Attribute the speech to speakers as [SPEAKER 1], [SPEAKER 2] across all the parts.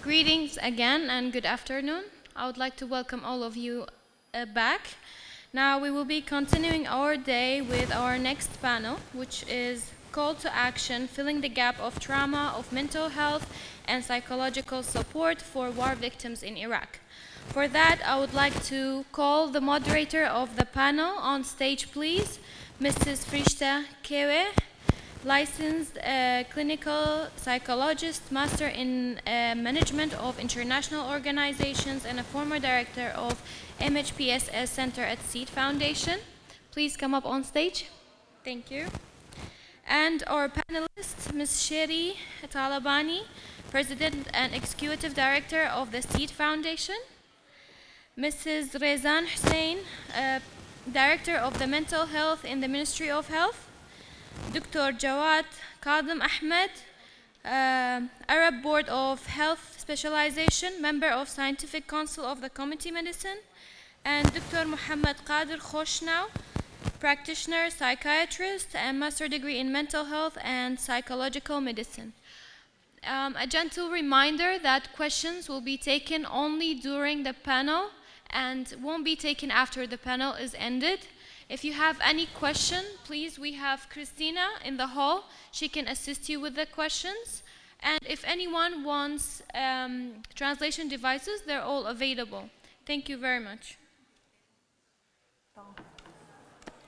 [SPEAKER 1] Greetings again and good afternoon. I would like to welcome all of you back. Now we will be continuing our day with our next panel, which is Call to Action, Filling the Gap of Trauma of Mental Health and Psychological Support for War Victims in Iraq. For that, I would like to call the moderator of the panel on stage, please, Mrs. Frishta Kewe, licensed clinical psychologist, master in management of international organizations, and a former director of MHPSS Center at Seed Foundation. Please come up on stage. Thank you. And our panelist, Ms. Sheri Talabani, president and executive director of the Seed Foundation. Mrs. Rezan Hussein, director of the mental health in the Ministry of Health. Dr. Jawad Kadem Ahmed, Arab Board of Health Specialization, member of Scientific Council of the Community Medicine, and Dr. Muhammad Qadir Khoshnaw, practitioner, psychiatrist, and master degree in mental health and psychological medicine. A gentle reminder that questions will be taken only during the panel and won't be taken after the panel is ended. If you have any question, please, we have Christina in the hall. She can assist you with the questions. And if anyone wants translation devices, they're all available. Thank you very much.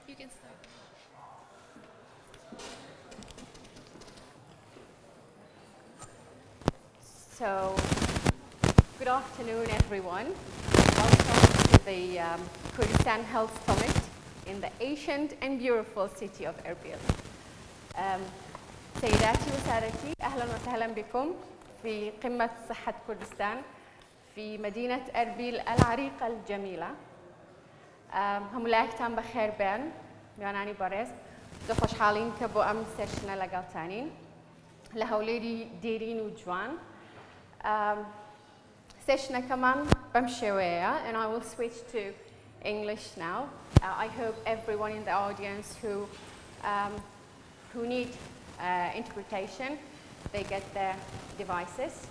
[SPEAKER 1] You can start.
[SPEAKER 2] So, good afternoon, everyone. Welcome to the Kurdistan Health Summit in the ancient and beautiful city of Erbil. سيداتي وسادتي، أهلا وسهلا بكم في قمة صحة كردستان في مدينة أربيل العريقة الجميلة. هم لايكتان بخير بان ياناني باريس دخوش حالين كبو أم سيشنا لقالتانين لهوليدي ديرين وجوان. سيشنا كمان بمشوية and I will switch to English now. I hope everyone in the audience who need interpretation, they get their devices.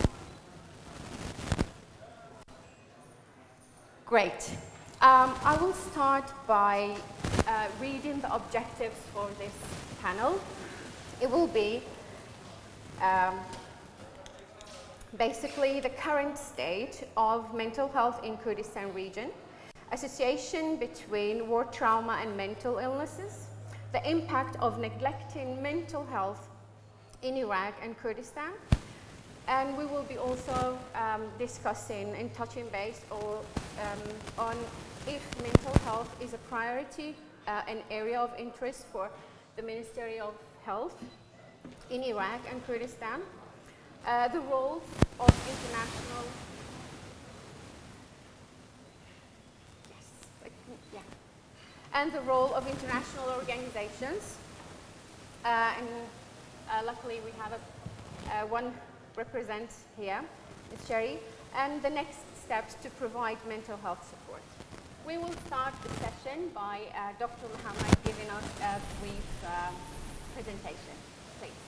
[SPEAKER 2] Great. I will start by reading the objectives for this panel. It will be basically the current state of mental health in Kurdistan region, association between war trauma and mental illnesses, the impact of neglecting mental health in Iraq and Kurdistan, and we will be also discussing and touching base on if mental health is a priority, an area of interest for the Ministry of Health in Iraq and Kurdistan, the roles of international and the role of international organizations. Luckily, we have one represent here, Ms. Sheri, and the next steps to provide mental health support. We will start the session by Dr. Muhammad giving us a brief presentation. Please.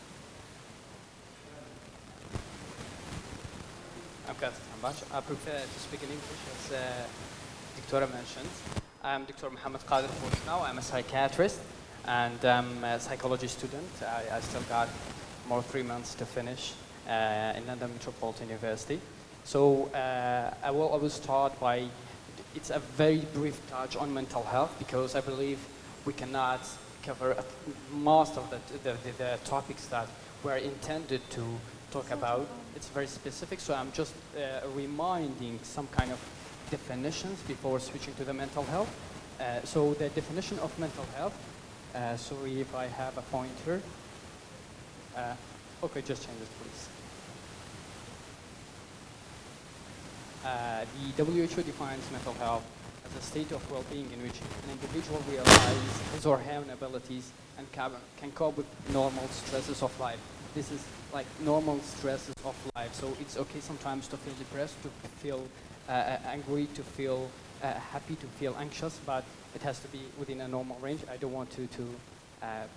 [SPEAKER 3] Okay, I prefer to speak in English, as Dr. mentioned. I'm Dr. Muhammad Qadir Khoshnaw. I'm a psychiatrist and I'm a psychology student. I still got more 3 months to finish in London Metropolitan University. So I will start by, it's a very brief touch on mental health because I believe we cannot cover most of the topics that were intended to talk about. It's very specific, so I'm just reminding some kind of definitions before switching to the mental health. So the definition of mental health, sorry if I have a pointer. Okay, just change it, please. The WHO defines mental health as a state of well-being in which an individual realizes his or her own abilities and can cope with normal stresses of life. This is like normal stresses of life. So it's okay sometimes to feel depressed, to feel angry, to feel happy, to feel anxious, but it has to be within a normal range. I don't want to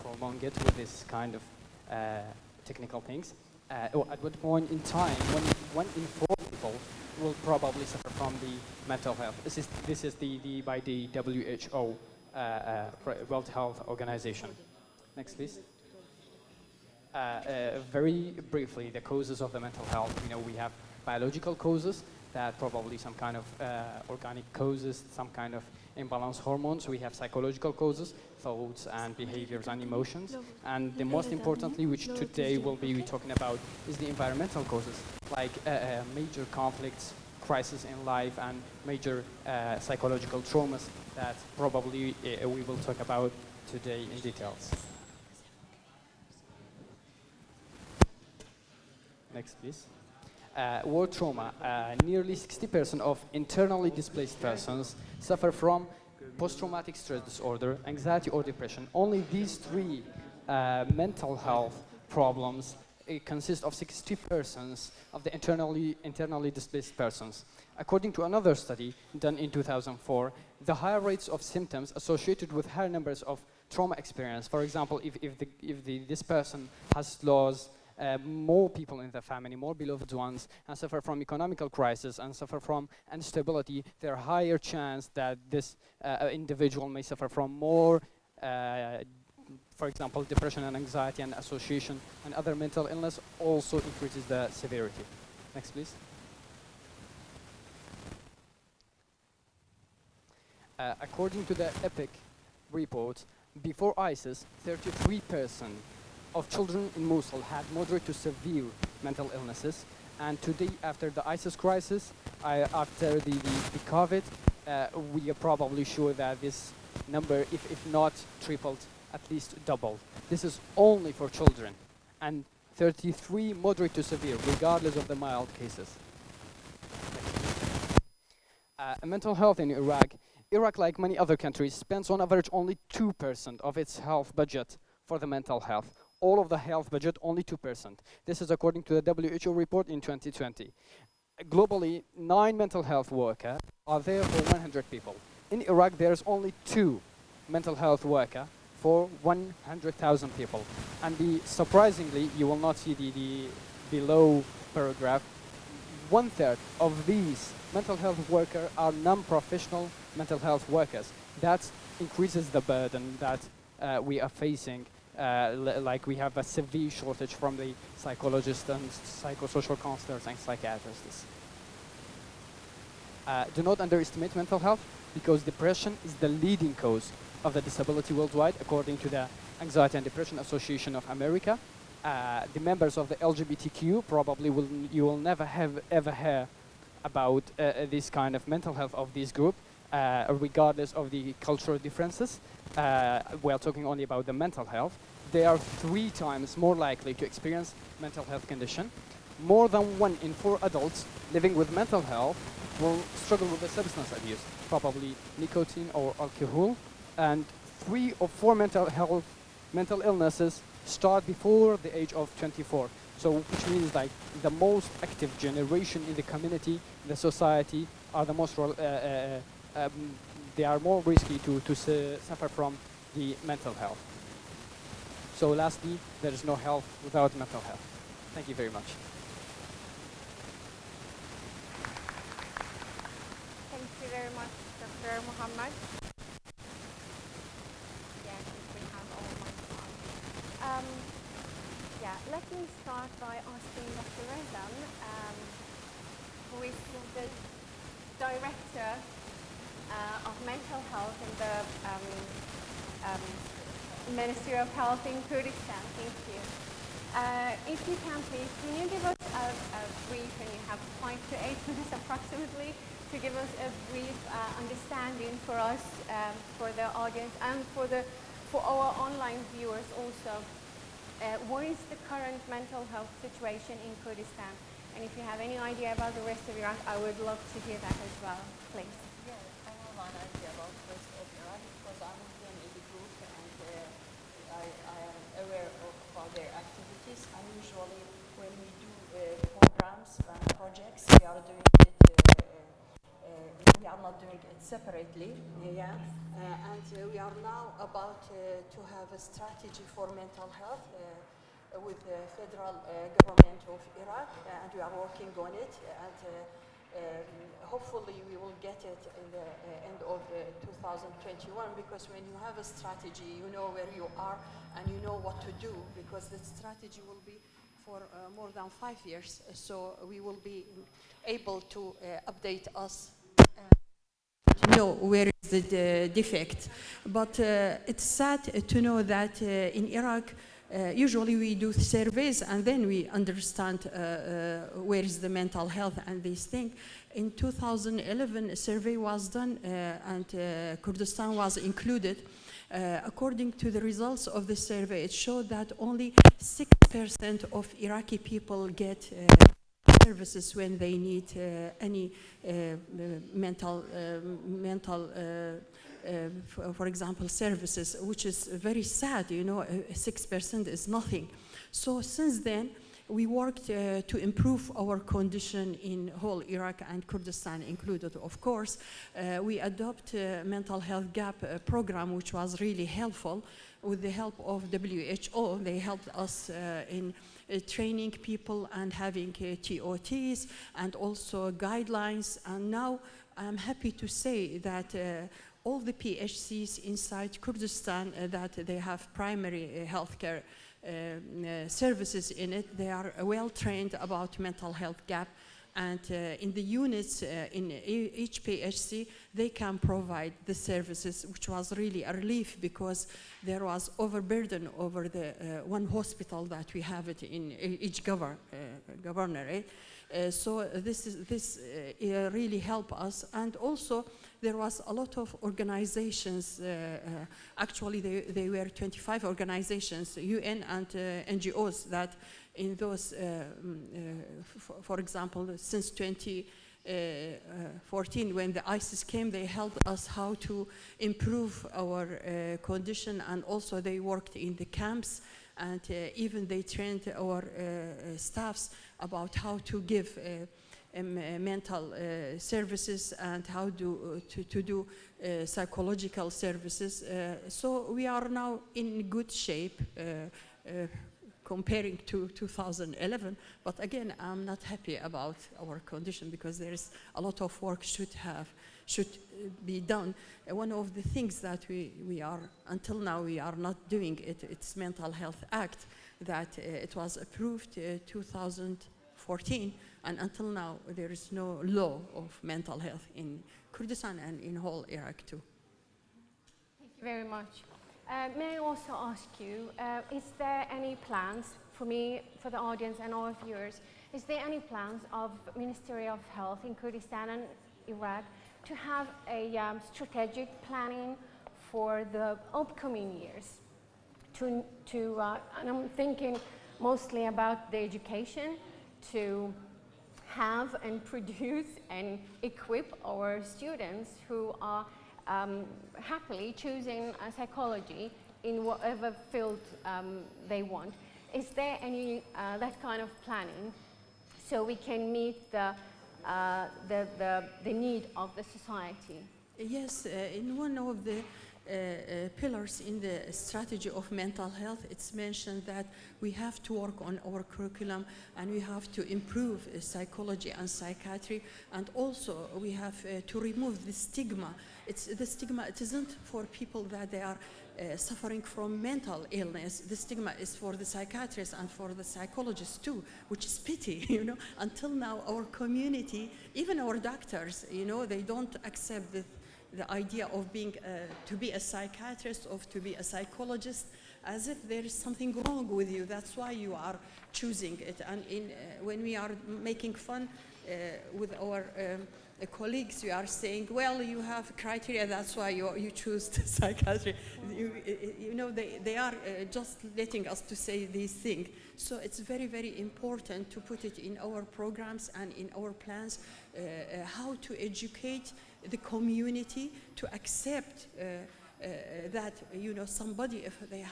[SPEAKER 3] prolong it with this kind of technical things. or at what point in time when 1 in 4 people will probably suffer from the mental health. This is by the WHO, World Health Organization. Next, please. Very briefly, the causes of the mental health. We have biological causes, that probably some kind of organic causes, some kind of imbalanced hormones. We have psychological causes, thoughts and behaviors and emotions. And the most importantly, which today we'll be talking about, is the environmental causes, like major conflicts, crisis in life, and major psychological traumas that probably we will talk about today in details. Next, please. War trauma. Nearly 60% of internally displaced persons suffer from post-traumatic stress disorder, anxiety, or depression. Only these three mental health problems consist of 60% of the internally displaced persons. According to another study done in 2004, the higher rates of symptoms associated with higher numbers of trauma experience. For example, if this person has lost more people in the family, more beloved ones, and suffer from economical crisis and suffer from instability, there are higher chance that this individual may suffer from more, for example, depression and anxiety and association and other mental illness also increases the severity. Next, please. According to the EPIC report, before ISIS, 33% of children in Mosul had moderate to severe mental illnesses, and today, after the ISIS crisis, after the COVID, we are probably sure that this number, if not tripled, at least doubled. This is only for children, and 33 moderate to severe, regardless of the mild cases. Mental health in Iraq. Iraq, like many other countries, spends on average only 2% of its health budget for the mental health. All of the health budget, only 2%. This is according to the WHO report in 2020. Globally, 9 mental health workers are there for 100 people. In Iraq, there's only 2 mental health workers for 100,000 people. And surprisingly, you will not see the below paragraph, 1/3 of these mental health workers are non-professional mental health workers. That increases the burden that we are facing. Like we have a severe shortage from the psychologists and psychosocial counselors and psychiatrists. Do not underestimate mental health, because depression is the leading cause of the disability worldwide, according to the Anxiety and Depression Association of America. The members of the LGBTQ probably you will never have ever hear about this kind of mental health of this group, regardless of the cultural differences. We are talking only about the mental health. They are 3 times more likely to experience mental health condition. More than 1 in 4 adults living with mental health will struggle with the substance abuse, probably nicotine or alcohol. And 3 or 4 mental illnesses start before the age of 24. So which means like the most active generation in the community, the society, are the most they are more risky to suffer from the mental health. So lastly, there is no health without mental health. Thank you very much.
[SPEAKER 2] Thank you very much, Dr. Muhammad. Yeah, I think we have all my time. Let me start by asking Dr. Rezan, who is the Director of Mental Health in the Ministry of Health in Kurdistan. Thank you. If you can you give us a brief, and you have 5 to 8 minutes approximately, to give us a brief understanding for us, for the audience, and for our online viewers also. What is the current mental health situation in Kurdistan? And if you have any idea about the rest of Iraq, I would love to hear that as well, please.
[SPEAKER 4] Yeah, I have an idea about the rest of Iraq, because I'm with them in the group, and I am aware of their activities. And usually when we do programs and projects, we are doing it, we are not doing it separately. And we are now about to have a strategy for mental health. with the federal government of Iraq, and we are working on it. And hopefully we will get it in the end of 2021, because when you have a strategy, you know where you are and you know what to do, because the strategy will be for more than 5 years. So we will be able to update us to know where is the defect. But it's sad to know that in Iraq, usually we do surveys and then we understand where is the mental health and these things. In 2011, a survey was done and Kurdistan was included. According to the results of the survey, it showed that only 6% of Iraqi people get services when they need any mental, for example, services, which is very sad. You know, 6% is nothing. So since then, we worked to improve our condition in whole Iraq and Kurdistan included, of course. We adopt a mental health gap program, which was really helpful. With the help of WHO, they helped us in training people and having TOTs and also guidelines. And now I'm happy to say that all the PHCs inside Kurdistan that they have primary healthcare services in it, they are well trained about mental health gap. And in the units in each PHC, they can provide the services, which was really a relief because there was overburden over the one hospital that we have it in each governorate. So this really helped us. And also there was a lot of organizations, actually they were 25 organizations, UN and NGOs that in those, for example, since 2014, when the ISIS came, they helped us how to improve our condition, and also they worked in the camps, and even they trained our staffs about how to give mental services and how to do psychological services. So we are now in good shape comparing to 2011, but again, I'm not happy about our condition because there is a lot of work should be done. One of the things that we are, until now, we are not doing it, it's Mental Health Act that it was approved 2014, and until now, there is no law of mental health in Kurdistan and in whole Iraq too.
[SPEAKER 2] Thank you very much. May I also ask you, is there any plans, for me, for the audience and all viewers, is there any plans of Ministry of Health in Kurdistan and Iraq to have a strategic planning for the upcoming years? And I'm thinking mostly about the education, to have and produce and equip our students who are happily choosing psychology in whatever field they want. Is there any that kind of planning so we can meet the need of the society?
[SPEAKER 4] Yes, in one of the pillars in the strategy of mental health, it's mentioned that we have to work on our curriculum and we have to improve psychology and psychiatry, and also we have to remove the stigma. The stigma, it isn't for people that they are suffering from mental illness. The stigma is for the psychiatrists and for the psychologists too, which is pity, you know. Until now, our community, even our doctors, you know, they don't accept the idea of being to be a psychiatrist or to be a psychologist, as if there is something wrong with you. That's why you are choosing it. And when we are making fun with our colleagues, we are saying, well, you have criteria, that's why you choose psychiatry. You know, they are just letting us to say these things. So it's very, very important to put it in our programs and in our plans, how to educate the community to accept
[SPEAKER 5] that somebody, if they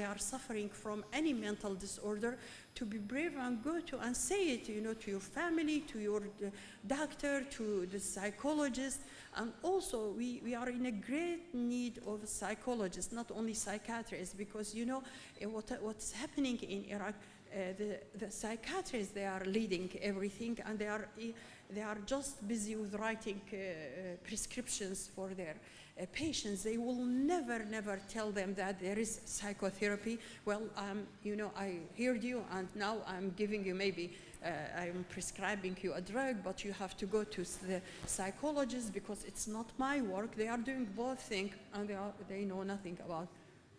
[SPEAKER 5] are suffering from any mental disorder, to be brave and go to and say it to your family, to your doctor, to the psychologist. And also we are in a great need of psychologists, not only psychiatrists, because what's happening in Iraq, the psychiatrists, they are leading everything, and they are just busy with writing prescriptions for their patients. They will never tell them that there is psychotherapy. Well, I heard you, and now I'm giving you, maybe I'm prescribing you a drug, but you have to go to the psychologist because it's not my work. They are doing both things, and they know nothing about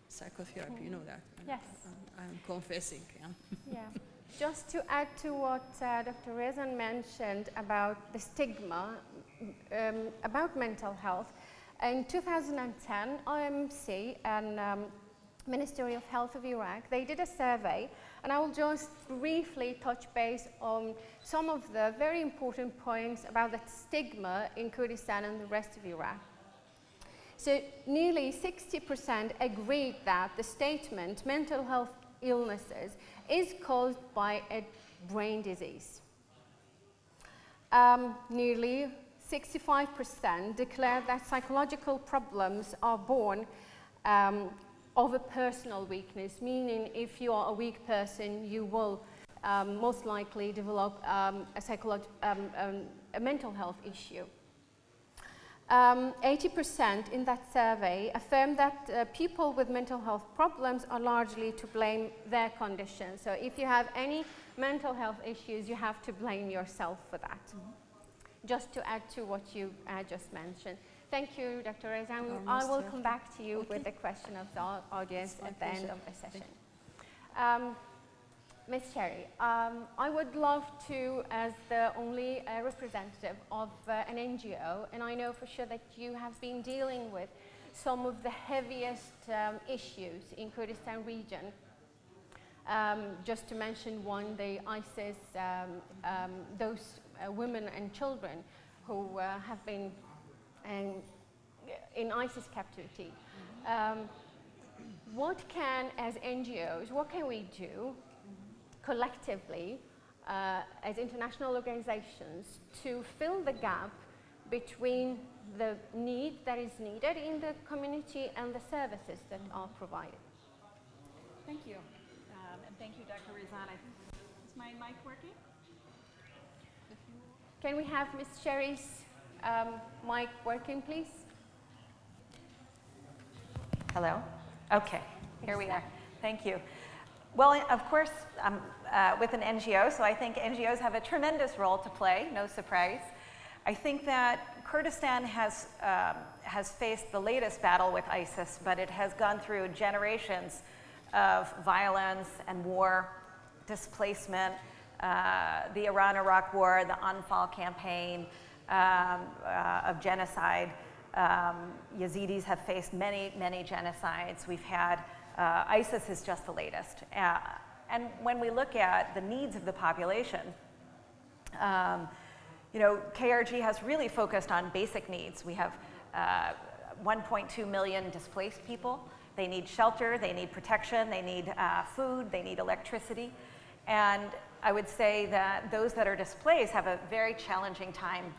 [SPEAKER 5] psychotherapy. You know that.
[SPEAKER 2] Yes.
[SPEAKER 5] I'm confessing.
[SPEAKER 2] Yeah. Just to add to what Dr. Rezan mentioned about the stigma about mental health, in 2010, IMC and Ministry of Health of Iraq, they did a survey, and I will just briefly touch base on some of the very important points about the stigma in Kurdistan and the rest of Iraq. So nearly 60% agreed that the statement mental health illnesses is caused by a brain disease. Nearly 65% declared that psychological problems are born of a personal weakness, meaning if you are a weak person, you will most likely develop a mental health issue. 80% in that survey affirmed that people with mental health problems are largely to blame their condition. So if you have any mental health issues, you have to blame yourself for that. Just to add to what you just mentioned. Thank you, Dr. Rezan. I will come back to you with the question of the audience at the end of the session. Ms. Sherry, I would love to, as the only representative of an NGO, and I know for sure that you have been dealing with some of the heaviest issues in Kurdistan region. Just to mention one, the ISIS, those women and children who have been in ISIS captivity. What can, as NGOs, what can we do collectively as international organizations to fill the gap between the need that is needed in the community and the services that are provided?
[SPEAKER 6] Thank you. And thank you, Dr. Rezan. Is my mic working?
[SPEAKER 2] Can we have Ms. Sherry's mic working, please?
[SPEAKER 7] Hello? Okay, here we are. Thank you. Well, of course, I'm with an NGO, so I think NGOs have a tremendous role to play, no surprise. I think that Kurdistan has faced the latest battle with ISIS, but it has gone through generations of violence and war, displacement, the Iran-Iraq war, the Anfal campaign of genocide. Yazidis have faced many, many genocides. We've had, ISIS is just the latest. And when we look at the needs of the population, KRG has really focused on basic needs. We have 1.2 million displaced people. They need shelter, they need protection, they need food, they need electricity. And I would say that those that are displaced have a very challenging time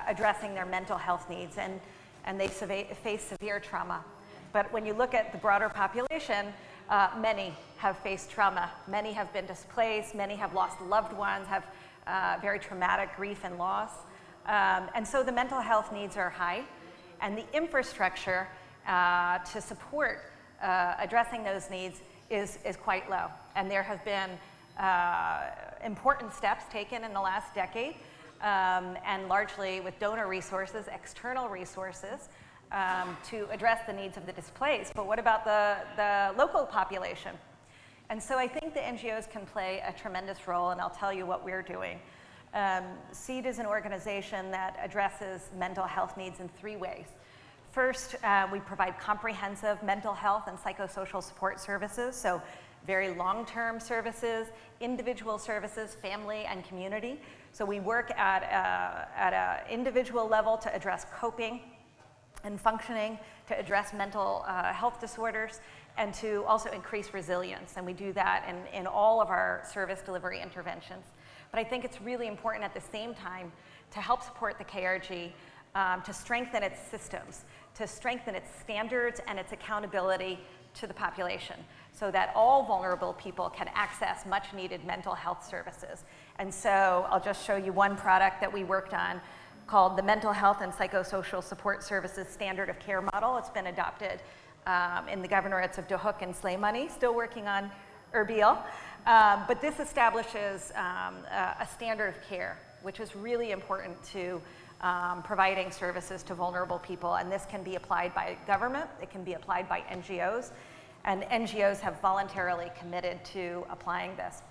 [SPEAKER 7] addressing their mental health needs, and they face severe trauma. But when you look at the broader population, many have faced trauma. Many have been displaced, many have lost loved ones, have very traumatic grief and loss. And so the mental health needs are high, and the infrastructure to support addressing those needs is quite low. And there have been important steps taken in the last decade, and largely with donor resources, external resources, to address the needs of the displaced. But what about the local population? And so I think the NGOs can play a tremendous role, and I'll tell you what we're doing. SEED is an organization that addresses mental health needs in 3 ways. First, we provide comprehensive mental health and psychosocial support services, so very long-term services, individual services, family and community. So we work at an individual level to address coping, and functioning, to address mental health disorders, and to also increase resilience. And we do that in all of our service delivery interventions. But I think it's really important at the same time to help support the KRG, to strengthen its systems, to strengthen its standards and its accountability to the population, so that all vulnerable people can access much needed mental health services. And so I'll just show you one product that we worked on called the Mental Health and Psychosocial Support Services Standard of Care Model. It's been adopted in the governorates of Duhok and Slimani, still working on Erbil. But this establishes a standard of care, which is really important to providing services to vulnerable people. And this can be applied by government, it can be applied by NGOs, and NGOs have voluntarily committed to applying this.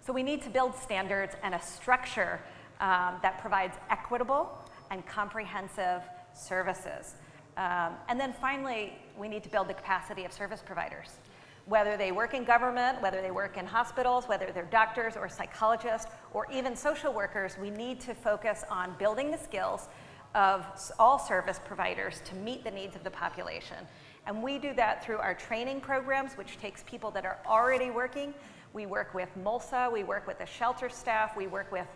[SPEAKER 7] So we need to build standards and a structure that provides equitable and comprehensive services. And then finally, we need to build the capacity of service providers. Whether they work in government, whether they work in hospitals, whether they're doctors or psychologists, or even social workers, we need to focus on building the skills of all service providers to meet the needs of the population. And we do that through our training programs, which takes people that are already working. We work with MOLSA, we work with the shelter staff, we work with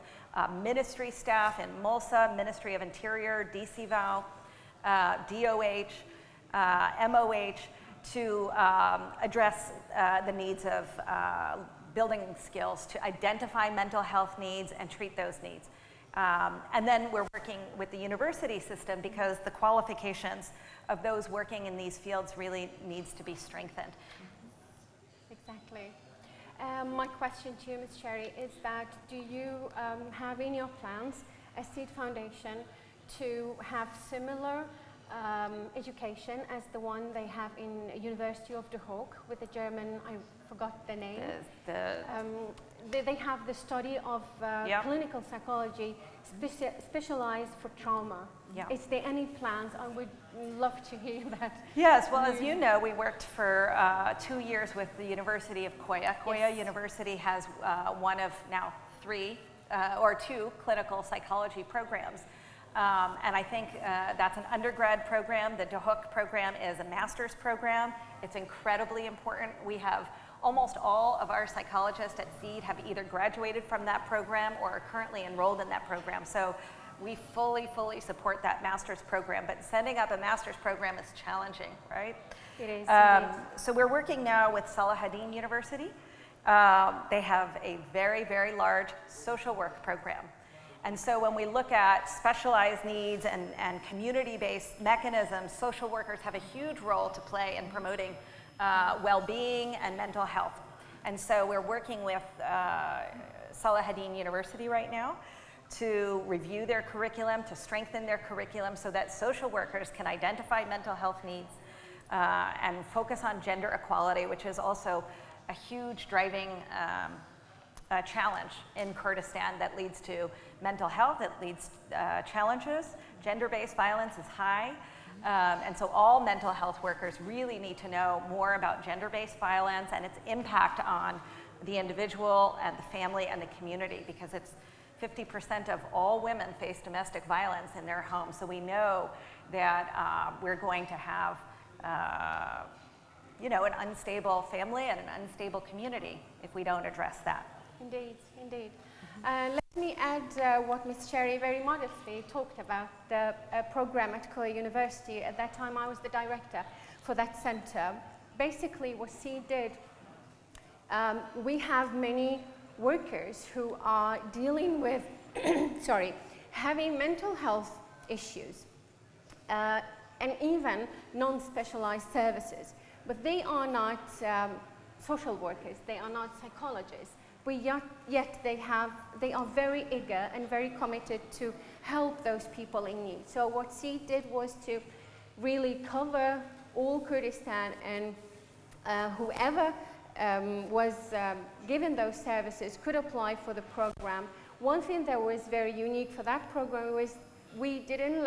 [SPEAKER 7] ministry staff in MOLSA, Ministry of Interior, DCVAL, DOH, MOH, to address the needs of building skills to identify mental health needs and treat those needs. And then we're working with the university system because the qualifications of those working in these fields really needs to be strengthened.
[SPEAKER 2] Exactly. My question to you, Ms. Cherry, is that do you have in your plans a Seed Foundation to have similar education as the one they have in University of Duhok with the German, I forgot the name. They have the study of clinical psychology specialized for trauma.
[SPEAKER 7] Yeah.
[SPEAKER 2] Is there any plans? I would love to hear that.
[SPEAKER 7] Yes, well, as you know, we worked for 2 years with the University of Koya. Koya University has one of now 3 or 2 clinical psychology programs. And I think that's an undergrad program. The Duhok program is a master's program. It's incredibly important. We have almost all of our psychologists at Seed have either graduated from that program or are currently enrolled in that program. So we fully support that master's program. But setting up a master's program is challenging, right?
[SPEAKER 2] It is.
[SPEAKER 7] So we're working now with Salahuddin University. They have a very large social work program. And so when we look at specialized needs and community-based mechanisms, social workers have a huge role to play in promoting well-being and mental health. And so we're working with Salahuddin University right now to review their curriculum, to strengthen their curriculum so that social workers can identify mental health needs and focus on gender equality, which is also a huge driving challenge in Kurdistan that leads to mental health, it leads challenges. Gender-based violence is high. And so all mental health workers really need to know more about gender-based violence and its impact on the individual and the family and the community, because it's 50% of all women face domestic violence in their home. So we know that we're going to have an unstable family and an unstable community if we don't address that.
[SPEAKER 2] Indeed. Let me add what Ms. Cherry very modestly talked about, the program at Koya University. At that time, I was the director for that center. Basically, what Seed did, we have many workers who are dealing with, having mental health issues, and even non-specialized services. But they are not social workers, they are not psychologists. But yet they are very eager and very committed to help those people in need. So what Seed did was to really cover all Kurdistan, and whoever was given those services could apply for the program. One thing that was very unique for that program was Seed didn't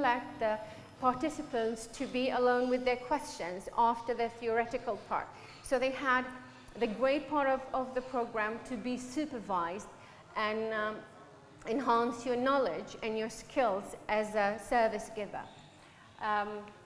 [SPEAKER 2] let the participants to be alone with their questions after the theoretical part. So they had the great part of the program to be supervised, and enhance your knowledge and your skills as a service giver.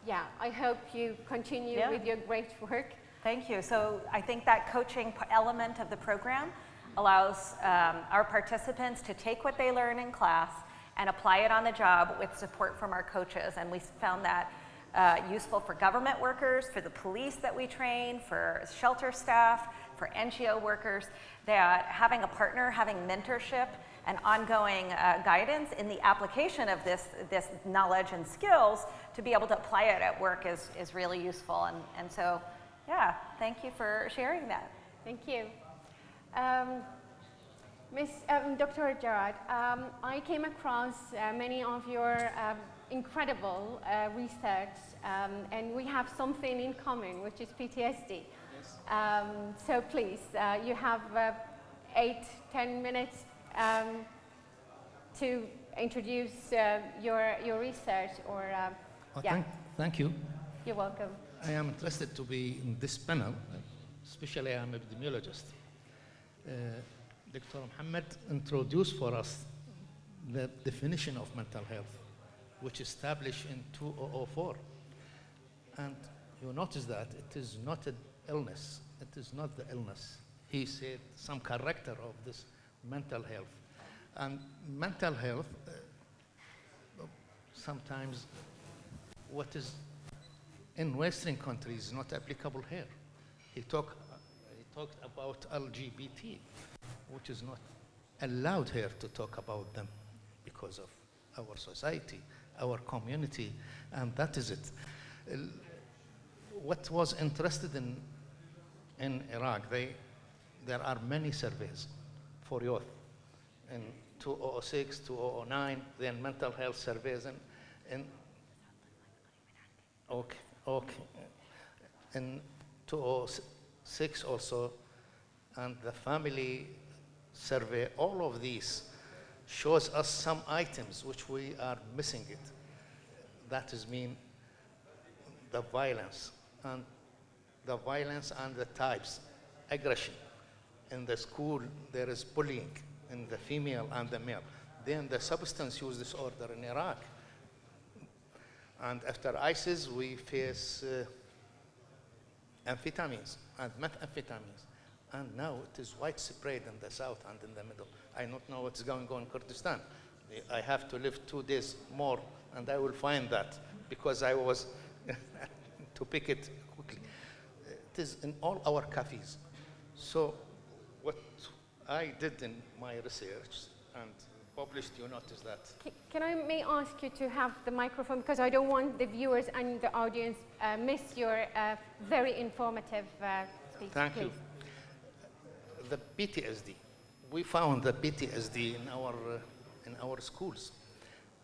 [SPEAKER 2] Yeah, I hope you continue with your great work.
[SPEAKER 7] Thank you. So I think that coaching element of the program allows our participants to take what they learn in class and apply it on the job with support from our coaches. And we found that useful for government workers, for the police that we train, for shelter staff, for NGO workers, that having a partner, having mentorship and ongoing guidance in the application of this knowledge and skills to be able to apply it at work is really useful. And so, yeah, thank you for sharing that.
[SPEAKER 2] Thank you. Dr. Jarrad, I came across many of your incredible research, and we have something in common, which is PTSD. Yes. So please, you have 8-10 minutes to introduce your research, or yeah.
[SPEAKER 8] Thank you.
[SPEAKER 2] You're welcome.
[SPEAKER 8] I am interested to be in this panel, especially I am an epidemiologist. Dr. Mohammed introduced for us the definition of mental health, which is established in 2004. And you notice that it is not an illness. It is not the illness. He said some character of this mental health. And mental health, sometimes what is in Western countries is not applicable here. He talked about LGBT, which is not allowed here to talk about them because of our society, our community, and that is it. What was interested in Iraq, there are many surveys for youth. In 2006, 2009, then mental health surveys, and in 2006 also, and the family survey, all of these shows us some items which we are missing it. That is mean the violence and the types, aggression. In the school, there is bullying in the female and the male. Then the substance use disorder in Iraq. And after ISIS, we face amphetamines and methamphetamines. And now it is widespread in the south and in the middle. I don't know what's going on in Kurdistan. I have to live 2 days more, and I will find that, because I was to pick it quickly. It is in all our cafes. So what I did in my research and published, you notice that.
[SPEAKER 2] Can I may ask you to have the microphone, because I don't want the viewers and the audience miss your very informative speech.
[SPEAKER 8] Thank
[SPEAKER 2] please.
[SPEAKER 8] you. The PTSD, we found the PTSD in our schools,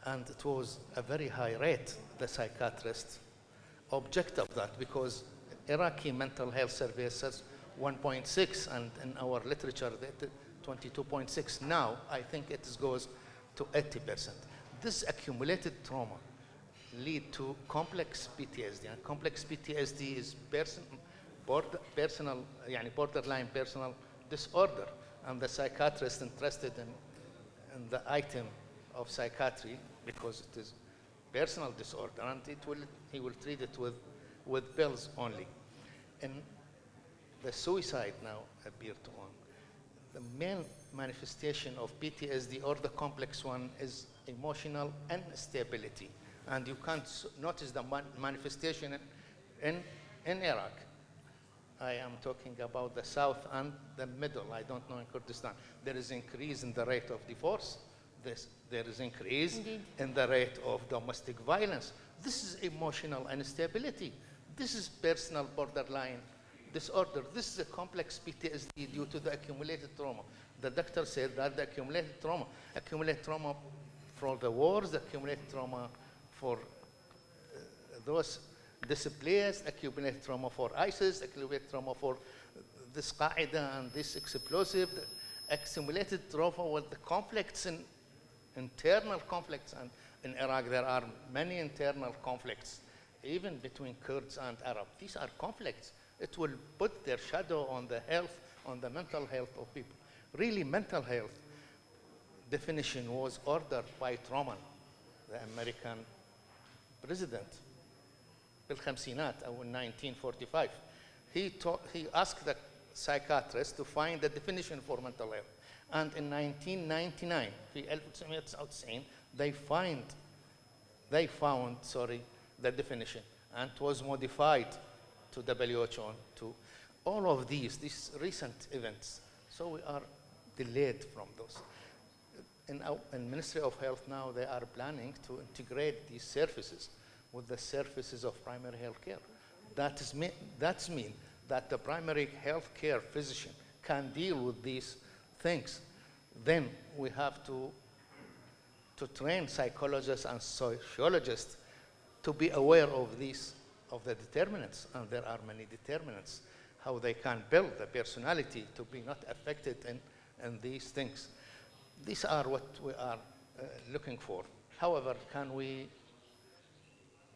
[SPEAKER 8] and it was a very high rate. The psychiatrists object of that, because Iraqi mental health survey says 1.6, and in our literature 22.6. Now I think it goes to 80%. This accumulated trauma lead to complex PTSD, and complex PTSD is borderline personal disorder, and the psychiatrist interested in the item of psychiatry because it is personal disorder, and he will treat it with pills only. And the suicide now appear to on. The main manifestation of PTSD, or the complex one, is emotional instability, and you can't notice the manifestation in Iraq. I am talking about the south and the middle. I don't know in Kurdistan. There is increase in the rate of divorce. There is increase in the rate of domestic violence. This is emotional instability. This is personal borderline disorder. This is a complex PTSD due to the accumulated trauma. The doctor said that the accumulated trauma for the wars, the accumulated trauma for those displaced, accumulated trauma for ISIS, accumulated trauma for this Qaeda and this explosive, accumulated trauma with the conflicts in internal conflicts. And in Iraq there are many internal conflicts, even between Kurds and Arab. These are conflicts. It will put their shadow on the health, on the mental health of people. Really, mental health, definition was ordered by Truman, the American president, بالخمسينات أو in 1945. He asked the psychiatrist to find the definition for mental health. And in 1999, في 1999, they found the definition, and it was modified to WHO, to all of these recent events. So we are delayed from those. In Ministry of Health now, they are planning to integrate these services with the services of primary health care. That's mean that the primary health care physician can deal with these things. Then we have to train psychologists and sociologists to be aware of these, of the determinants, and there are many determinants, how they can build the personality to be not affected in these things. These are what we are looking for. However, can we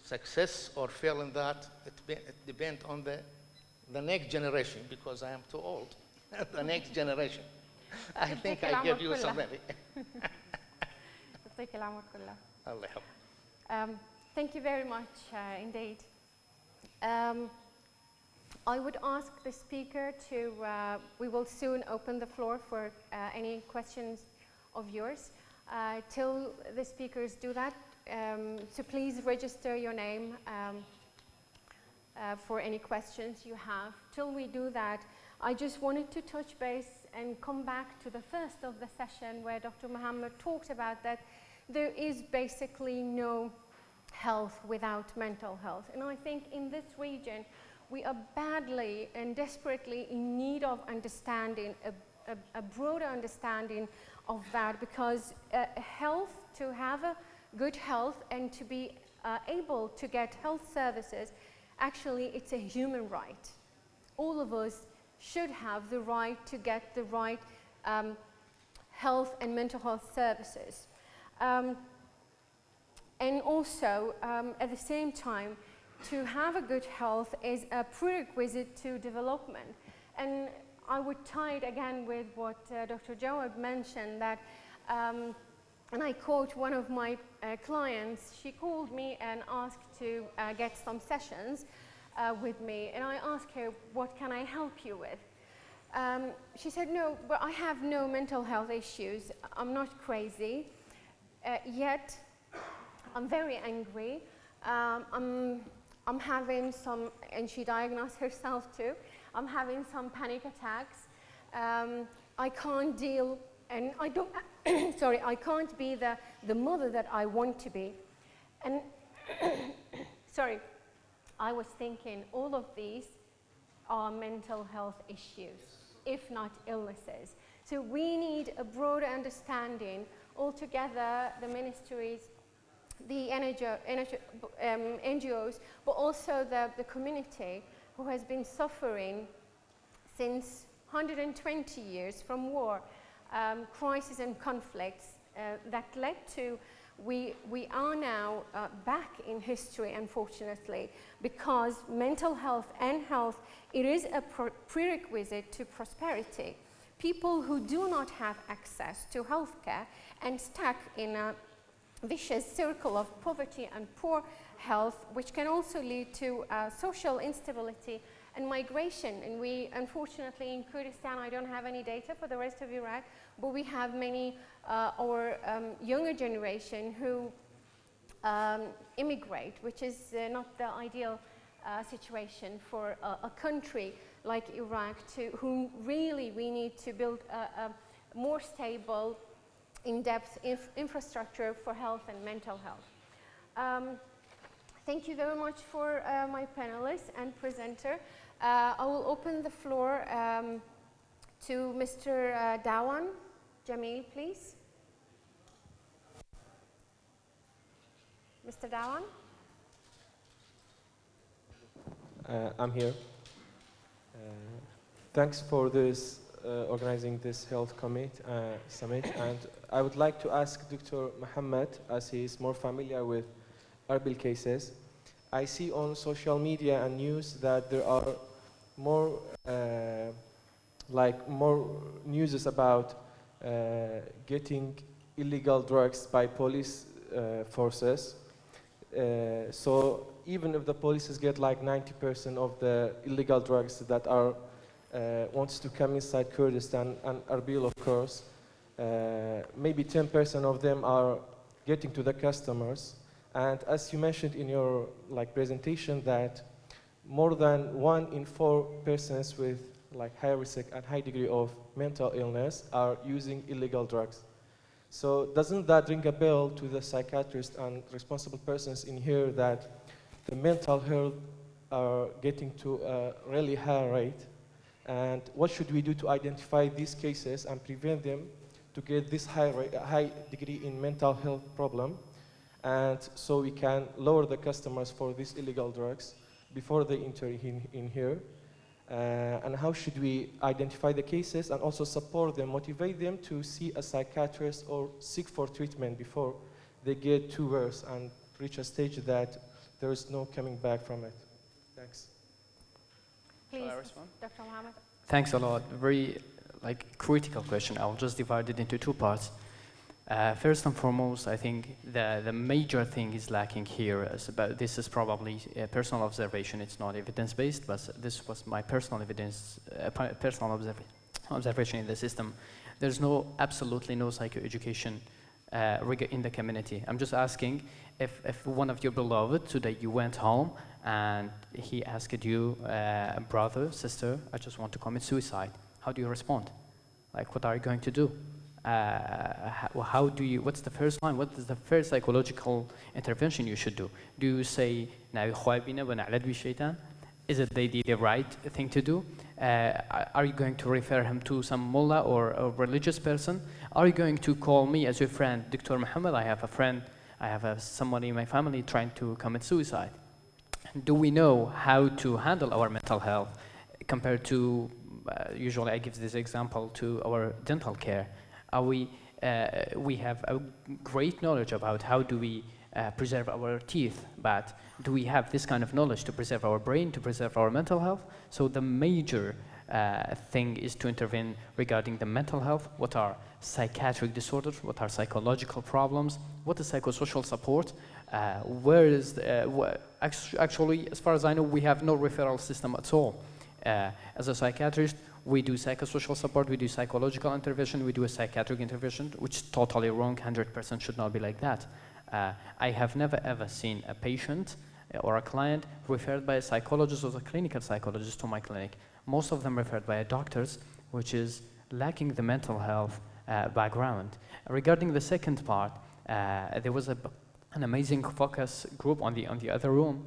[SPEAKER 8] success or fail in that? It depends on the next generation, because I am too old. The next generation. I think I gave you something.
[SPEAKER 2] يعطيك العمر كله.
[SPEAKER 8] الله يحفظك.
[SPEAKER 2] Thank you very much indeed. I would ask the speaker to, we will soon open the floor for any questions of yours. Till the speakers do that, so please register your name for any questions you have. Till we do that, I just wanted to touch base and come back to the first of the session where Dr. Muhammad talked about that there is basically no health without mental health. And I think in this region, we are badly and desperately in need of understanding, a broader understanding of that, because health, to have a good health and to be able to get health services, actually it's a human right. All of us should have the right to get the right health and mental health services. And also, at the same time, to have a good health is a prerequisite to development. And I would tie it again with what Dr. Jawad mentioned, that, and I quote one of my clients, she called me and asked to get some sessions with me, and I asked her, what can I help you with? She said, no, but I have no mental health issues. I'm not crazy, yet I'm very angry. I'm having some, and she diagnosed herself too, I'm having some panic attacks. I can't deal, and I don't, sorry, I can't be the mother that I want to be. And, sorry, I was thinking all of these are mental health issues, if not illnesses. So we need a broader understanding altogether, the ministries, the NGOs, but also the community who has been suffering since 120 years from war, crisis and conflicts that led to, we are now back in history, unfortunately, because mental health and health, it is a prerequisite to prosperity. People who do not have access to healthcare and stuck in a vicious circle of poverty and poor health, which can also lead to social instability and migration. And we, unfortunately, in Kurdistan, I don't have any data for the rest of Iraq, but we have many our younger generation who immigrate, which is not the ideal situation for a country like Iraq, whom really we need to build a more stable, in-depth infrastructure for health and mental health. Thank you very much for my panelists and presenter. I will open the floor to Mr. Dawan Jamil, please. Mr. Dawan?
[SPEAKER 9] I'm here. Thanks for this organizing this health summit, and I would like to ask Dr. Muhammad, as he is more familiar with Erbil cases. I see on social media and news that there are more more news about getting illegal drugs by police forces. So even if the police get like 90% of the illegal drugs that are wants to come inside Kurdistan and Erbil, of course, maybe 10% of them are getting to the customers. And as you mentioned in your presentation, that more than 1 in 4 persons with high risk and high degree of mental illness are using illegal drugs. So doesn't that ring a bell to the psychiatrists and responsible persons in here that the mental health are getting to a really high rate? And what should we do to identify these cases and prevent them to get this high degree in mental health problem? And so we can lower the customers for these illegal drugs before they enter in here. And how should we identify the cases and also support them, motivate them to see a psychiatrist or seek for treatment before they get too worse and reach a stage that there is no coming back from it? Thanks.
[SPEAKER 2] Please,
[SPEAKER 3] Shall I respond?
[SPEAKER 2] Dr. Mohammed.
[SPEAKER 3] Thanks a lot. Very critical question. I'll just divide it into 2 parts. First and foremost, I think the major thing is lacking here is about, this is probably a personal observation, it's not evidence-based, but this was my personal evidence, personal observation in the system. There's absolutely no psychoeducation in the community. I'm just asking if one of your beloved, today you went home and he asked you, brother, sister, I just want to commit suicide. How do you respond? What are you going to do? How do you, what's the first line? What is the first psychological intervention you should do? Do you say, is it the right thing to do? Are you going to refer him to some mullah or a religious person? Are you going to call me as your friend, Dr. Muhammad? I have a friend, I have somebody in my family trying to commit suicide. Do we know how to handle our mental health compared to, usually I give this example to our dental care. We have a great knowledge about how do we preserve our teeth, but do we have this kind of knowledge to preserve our brain, to preserve our mental health? So the major thing is to intervene regarding the mental health. What are psychiatric disorders? What are psychological problems? What is psychosocial support? Where is actually, as far as I know, we have no referral system at all. As a psychiatrist, we do psychosocial support, we do psychological intervention, we do a psychiatric intervention, which is totally wrong, 100% should not be like that. I have never ever seen a patient or a client referred by a psychologist or a clinical psychologist to my clinic. Most of them referred by doctors, which is lacking the mental health background. Regarding the second part, there was an amazing focus group on the other room.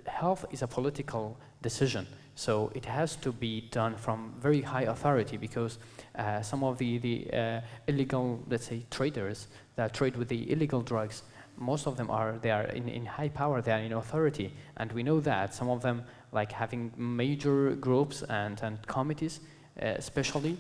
[SPEAKER 3] Health is a political decision. So it has to be done from very high authority, because some of the illegal, let's say, traders that trade with the illegal drugs, most of them are in high power, they are in authority, and we know that some of them having major groups and committees, especially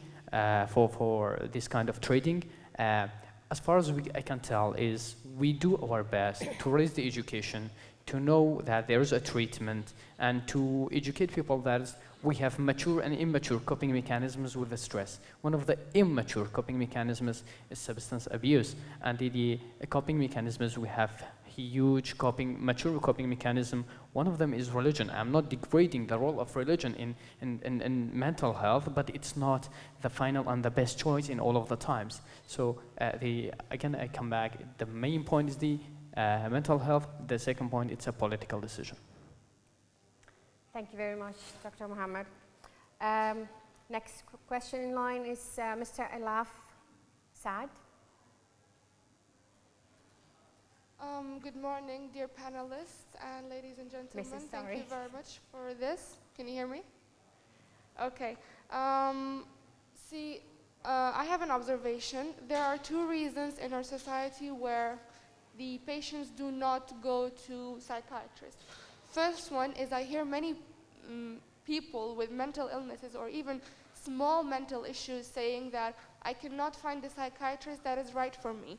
[SPEAKER 3] for this kind of trading. As far as I can tell, is we do our best to raise the education, to know that there is a treatment, and to educate people that we have mature and immature coping mechanisms with the stress. One of the immature coping mechanisms is substance abuse, and the coping mechanisms, we have huge mature coping mechanism. One of them is religion. I'm not degrading the role of religion in mental health, but it's not the final and the best choice in all of the times. So again, I come back, the main point is the mental health. The second point, it's a political decision.
[SPEAKER 2] Thank you very much, Dr. Mohammed. Next question in line is Mr. Elaf Saad.
[SPEAKER 10] Good morning, dear panelists and ladies and gentlemen.
[SPEAKER 2] Mrs.
[SPEAKER 10] Thank
[SPEAKER 2] Sorry.
[SPEAKER 10] you very much for this. Can you hear me? Okay. I have an observation. There are 2 reasons in our society where the patients do not go to psychiatrists. First one is I hear many people with mental illnesses or even small mental issues saying that I cannot find the psychiatrist that is right for me.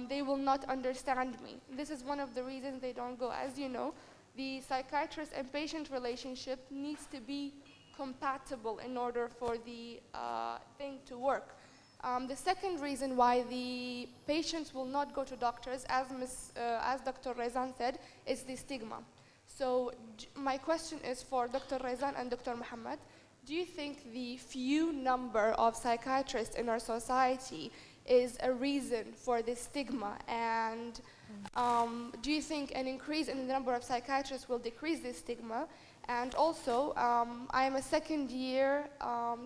[SPEAKER 10] They will not understand me. This is one of the reasons they don't go. As you know, the psychiatrist and patient relationship needs to be compatible in order for the thing to work. The second reason why the patients will not go to doctors, as Dr. Rezan said, is the stigma. So my question is for Dr. Rezan and Dr. Muhammad. Do you think the few number of psychiatrists in our society is a reason for this stigma? And do you think an increase in the number of psychiatrists will decrease this stigma? And also, I am a second year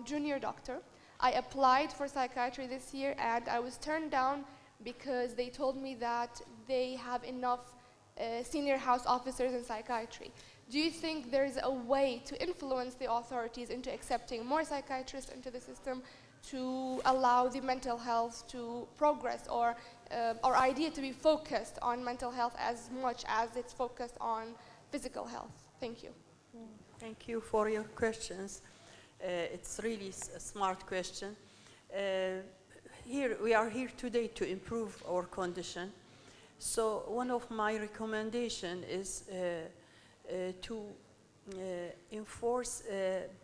[SPEAKER 10] junior doctor. I applied for psychiatry this year and I was turned down because they told me that they have enough senior house officers in psychiatry. Do you think there's a way to influence the authorities into accepting more psychiatrists into the system to allow the mental health to progress, or our idea to be focused on mental health as much as it's focused on physical health? Thank you.
[SPEAKER 5] Thank you for your questions. It's really a smart question. We are here today to improve our condition. So one of my recommendations is to enforce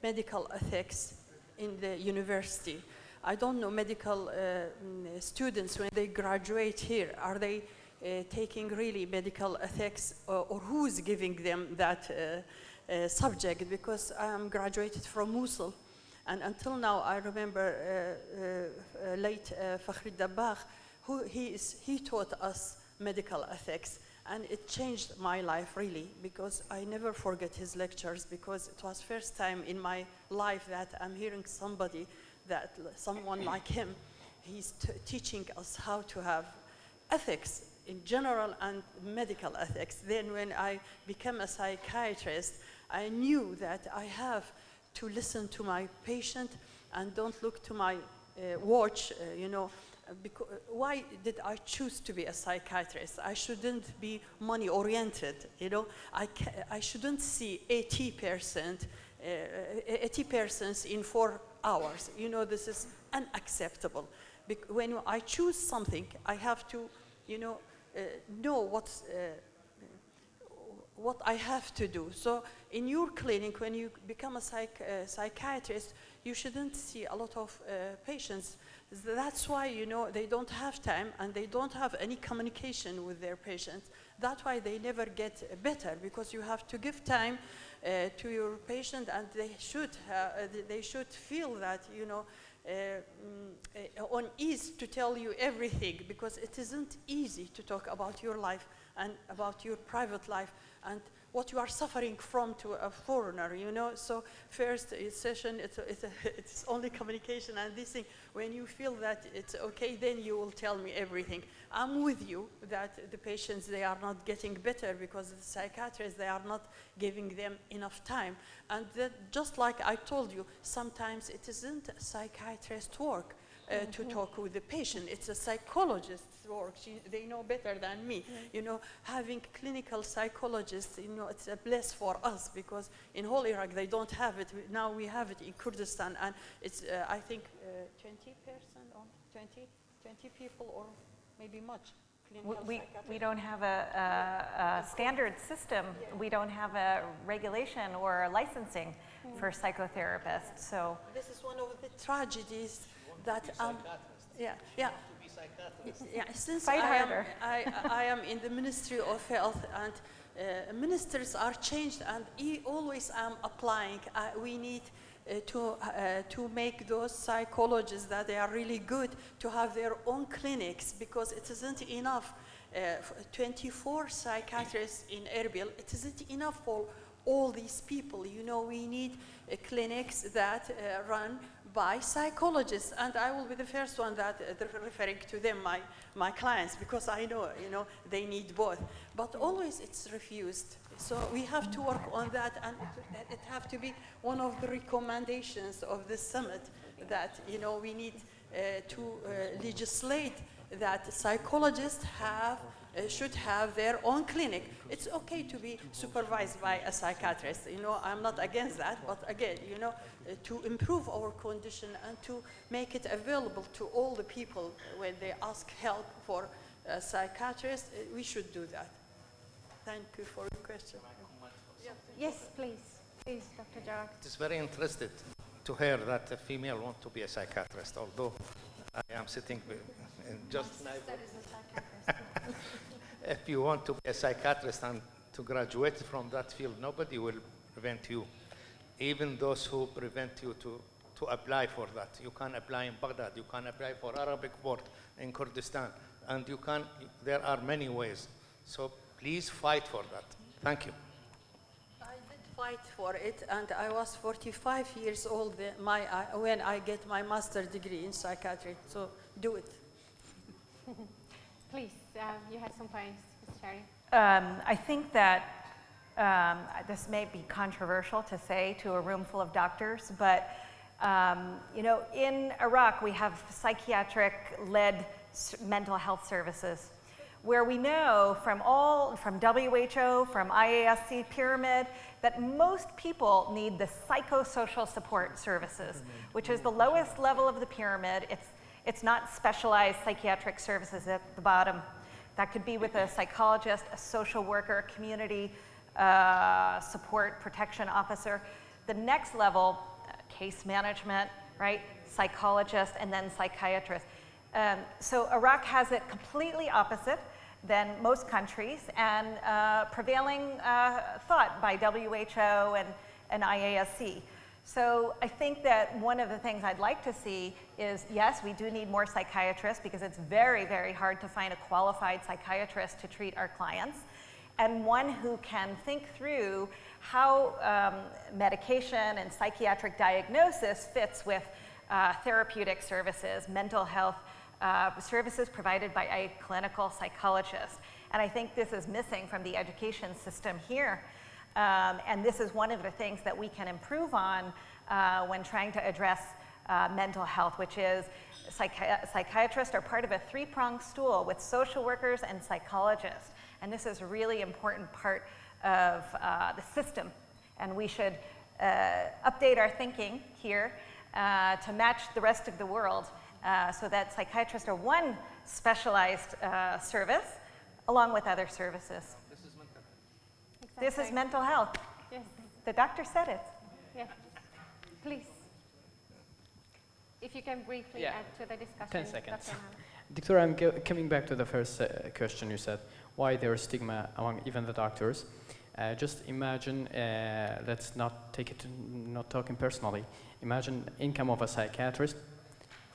[SPEAKER 5] medical ethics in the university. I don't know, medical students, when they graduate here, are they taking really medical ethics, or who's giving them that subject? Because I'm graduated from Mosul, and until now I remember late Fakhri Dabbagh, he taught us medical ethics, and it changed my life really, because I never forget his lectures, because it was first time in my life that I'm hearing someone like him. He's teaching us how to have ethics in general and medical ethics. Then when I became a psychiatrist, I knew that I have to listen to my patient and don't look to my watch, why did I choose to be a psychiatrist? I shouldn't be money oriented, I shouldn't see 80 persons in 4 hours. This is unacceptable. When I choose something, I have to, know what I have to do. So in your clinic, when you become a psychiatrist, you shouldn't see a lot of patients. That's why, they don't have time and they don't have any communication with their patients. That's why they never get better, because you have to give time to your patient, and they should feel that, on ease to tell you everything, because it isn't easy to talk about your life and about your private life and what you are suffering from to a foreigner, So first session, it's only communication and this thing. When you feel that it's okay, then you will tell me everything. I'm with you that the patients, they are not getting better because the psychiatrists, they are not giving them enough time. And that, just like I told you, sometimes it isn't a psychiatrist's work to talk with the patient. It's a psychologist's work. They know better than me. Having clinical psychologists, it's a bless for us, because in whole Iraq they don't have it. Now we have it in Kurdistan, and it's I think 20 people, or maybe much.
[SPEAKER 7] We don't have a standard system. We don't have a regulation or licensing for psychotherapists. So
[SPEAKER 5] this is one of the tragedies that since
[SPEAKER 7] fight harder.
[SPEAKER 5] I am in the Ministry of Health, and ministers are changed, and always am applying. We need to make those psychologists that they are really good to have their own clinics, because it isn't enough. 24 psychiatrists in Erbil, it isn't enough for all these people. We need clinics that run by psychologists, and I will be the first one that referring to them, my clients, because I know, they need both. But always it's refused. So we have to work on that, and it have to be one of the recommendations of the summit, that we need to legislate that psychologists should have their own clinic. It's okay to be supervised by a psychiatrist. I'm not against that, but again, to improve our condition and to make it available to all the people when they ask help for a psychiatrist, we should do that. Thank you for your question.
[SPEAKER 2] Yes, please. Please, Dr. Jarak.
[SPEAKER 8] It is very interested to hear that a female wants to be a psychiatrist, although I am sitting in just if you want to be a psychiatrist and to graduate from that field, nobody will prevent you. Even those who prevent you to apply for that. You can apply in Baghdad, you can apply for Arabic board in Kurdistan, and there are many ways. So please fight for that. Thank you.
[SPEAKER 5] I did fight for it, and I was 45 years old when I get my master's degree in psychiatry. So do it.
[SPEAKER 2] Please, you had some points, Mr. Sherry.
[SPEAKER 7] I think that this may be controversial to say to a room full of doctors, but you know, in Iraq we have psychiatric-led mental health services, where we know from WHO, from IASC pyramid, that most people need the psychosocial support services, which is the lowest level of the pyramid. It's not specialized psychiatric services at the bottom. That could be with a psychologist, a social worker, community support protection officer. The next level, case management, right? Psychologist, and then psychiatrist. So Iraq has it completely opposite than most countries, and prevailing thought by WHO and IASC. So I think that one of the things I'd like to see is, yes, we do need more psychiatrists because it's very, very hard to find a qualified psychiatrist to treat our clients, and one who can think through how medication and psychiatric diagnosis fits with therapeutic services, mental health services provided by a clinical psychologist. And I think this is missing from the education system here. And this is one of the things that we can improve on when trying to address mental health, which is psychiatrists are part of a three-pronged stool with social workers and psychologists. And this is a really important part of the system. And we should update our thinking here to match the rest of the world so that psychiatrists are one specialized service along with other services. This is mental health.
[SPEAKER 2] Yes.
[SPEAKER 7] The doctor said it.
[SPEAKER 2] Yes. Please. If you can briefly add to the discussion.
[SPEAKER 3] 10 seconds.
[SPEAKER 2] Dr. Mohammed.
[SPEAKER 3] Doctor, I'm coming back to the first question you said. Why there is stigma among even the doctors? Just imagine, let's not take it, not talking personally. Imagine income of a psychiatrist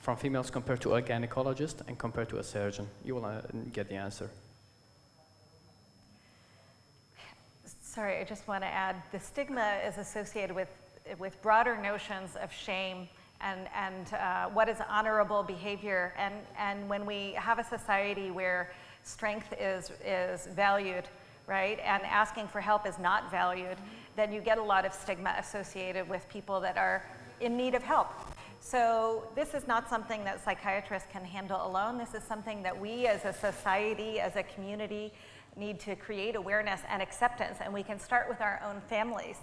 [SPEAKER 3] from females compared to a gynecologist and compared to a surgeon. You will get the answer.
[SPEAKER 7] Sorry, I just want to add, the stigma is associated with broader notions of shame and what is honorable behavior. And when we have a society where strength is valued, right, and asking for help is not valued, then you get a lot of stigma associated with people that are in need of help. So this is not something that psychiatrists can handle alone. This is something that we as a society, as a community, need to create awareness and acceptance, and we can start with our own families.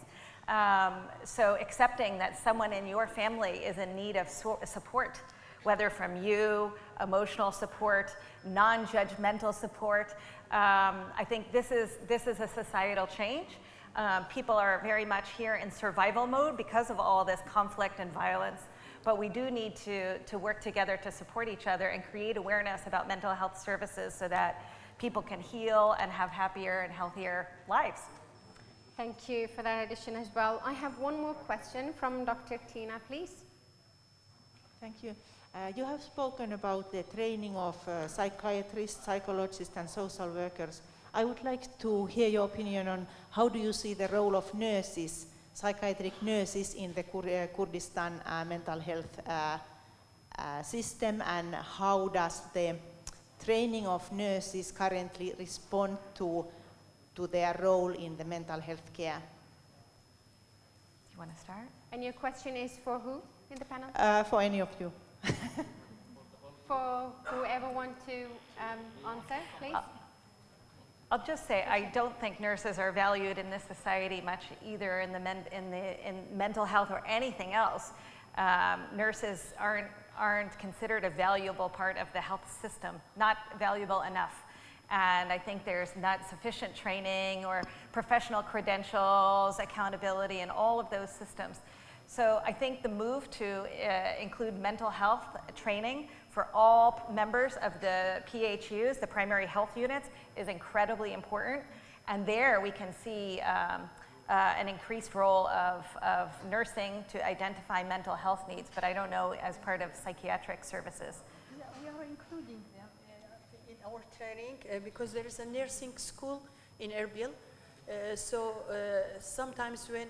[SPEAKER 7] So accepting that someone in your family is in need of support, whether from you, emotional support, non-judgmental support. I think this is a societal change. People are very much here in survival mode because of all this conflict and violence, but we do need to work together to support each other and create awareness about mental health services so that people can heal and have happier and healthier lives.
[SPEAKER 2] Thank you for that addition as well. I have one more question from Dr. Tina, please.
[SPEAKER 11] Thank you. You have spoken about the training of psychiatrists, psychologists, and social workers. I would like to hear your opinion on how do you see the role of nurses, psychiatric nurses in the Kurdistan mental health system, and how does the training of nurses currently respond to their role in the mental health care?
[SPEAKER 7] You want to start?
[SPEAKER 2] And your question is for who in the panel?
[SPEAKER 11] For any of you.
[SPEAKER 2] For whoever wants to answer, please.
[SPEAKER 7] I'll just say I don't think nurses are valued in this society much either in mental health or anything else. Nurses aren't considered a valuable part of the health system, not valuable enough. And I think there's not sufficient training or professional credentials, accountability, in all of those systems. So I think the move to include mental health training for all members of the PHUs, the primary health units, is incredibly important. And there we can see an increased role of nursing to identify mental health needs, but I don't know as part of psychiatric services.
[SPEAKER 5] Yeah, we are including them in our training because there is a nursing school in Erbil. So sometimes when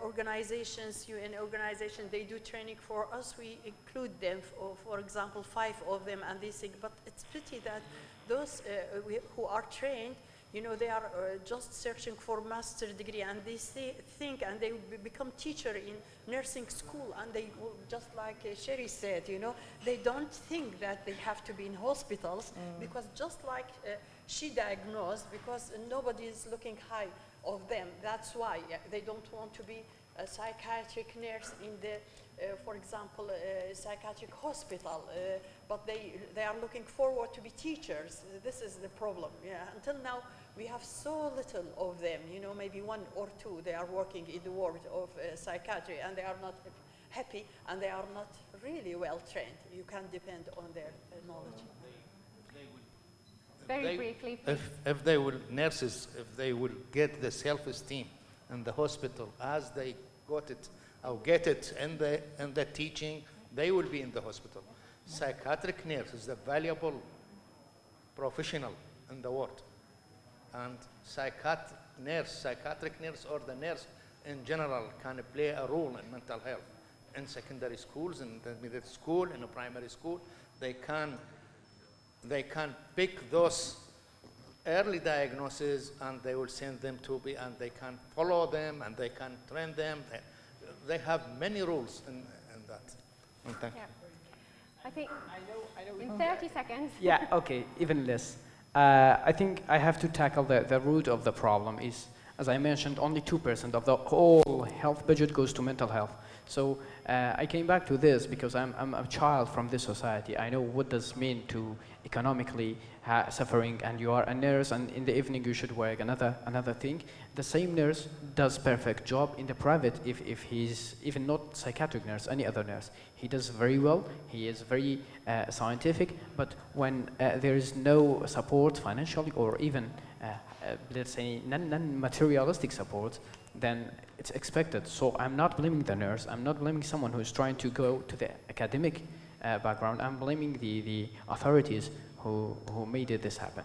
[SPEAKER 5] organizations, UN organizations, they do training for us, we include them, for example, 5 of them, and they think, but it's pity that those who are trained, you know, they are just searching for master degree, and they think, and they become teacher in nursing school, and they will, just like Sherry said, you know, they don't think that they have to be in hospitals, because just like she diagnosed, because nobody is looking high of them. That's why they don't want to be a psychiatric nurse in the, for example, psychiatric hospital, but they are looking forward to be teachers. This is the problem. Yeah. Until now, we have so little of them. You know, maybe 1 or 2 they are working in the world of psychiatry, and they are not happy, and they are not really well trained. You can depend on their knowledge.
[SPEAKER 2] Very briefly, please.
[SPEAKER 8] If they will, nurses, if they will get the self-esteem in the hospital as they got it, or get it in the teaching, they will be in the hospital. Psychiatric nurse is a valuable professional in the world. And psychiatric nurse or the nurse in general can play a role in mental health. In secondary schools, in the middle school, in the primary school, they can pick those early diagnoses, and they will send them to be, and they can follow them, and they can train them. They have many rules in that. And thank you.
[SPEAKER 2] I think
[SPEAKER 3] I know
[SPEAKER 2] in 30 seconds.
[SPEAKER 3] Yeah, okay, even less. I think I have to tackle the root of the problem is, as I mentioned, only 2% of the whole health budget goes to mental health. So I came back to this because I'm a child from this society. I know what does mean to economically suffering, and you are a nurse, and in the evening you should work another thing. The same nurse does perfect job in the private if he's even not psychiatric nurse, any other nurse. He does very well, he is very scientific, but when there is no support financially or even let's say non-materialistic support, then it's expected. So I'm not blaming the nurse, I'm not blaming someone who is trying to go to the academic background, I'm blaming the authorities who made this happen.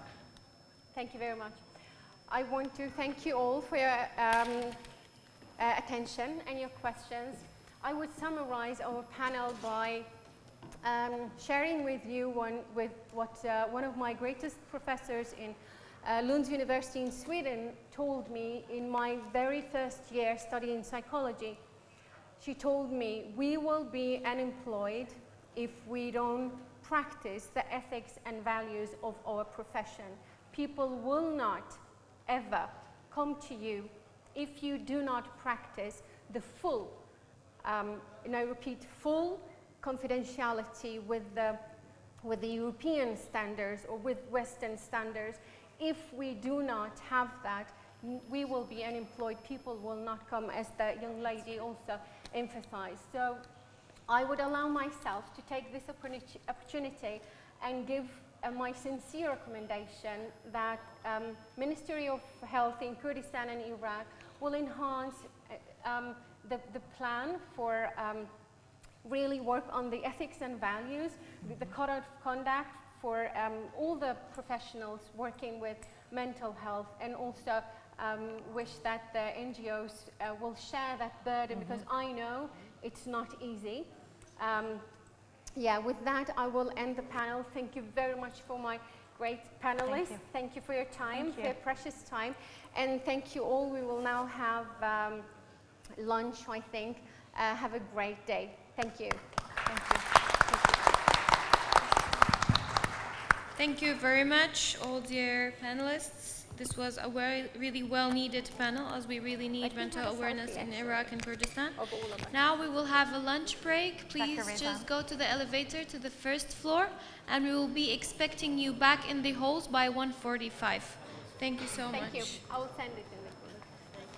[SPEAKER 2] Thank you very much. I want to thank you all for your attention and your questions. I would summarize our panel by sharing with you one of my greatest professors in Lund University in Sweden told me in my very first year studying psychology. She told me, we will be unemployed if we don't practice the ethics and values of our profession. People will not ever come to you if you do not practice the full, and I repeat, full confidentiality with the European standards or with Western standards. If we do not have that, we will be unemployed. People will not come, as the young lady also emphasized. So I would allow myself to take this opportunity and give my sincere recommendation that Ministry of Health in Kurdistan and Iraq will enhance the plan for really work on the ethics and values, the code of conduct for all the professionals working with mental health, and also wish that the NGOs will share that burden, because I know it's not easy. Yeah, with that, I will end the panel. Thank you very much for my great panelists. Thank you for your time, for your precious time. And thank you all. We will now have lunch, I think. Have a great day. Thank you. Thank you.
[SPEAKER 1] Thank you very much, all dear panelists. This was a really well-needed panel, as we really need mental awareness in Iraq and Kurdistan. Now we will have a lunch break. Please just go to the elevator to the first floor, and we will be expecting you back in the halls by 1:45. Thank you so much.
[SPEAKER 2] Thank you. I will send it in.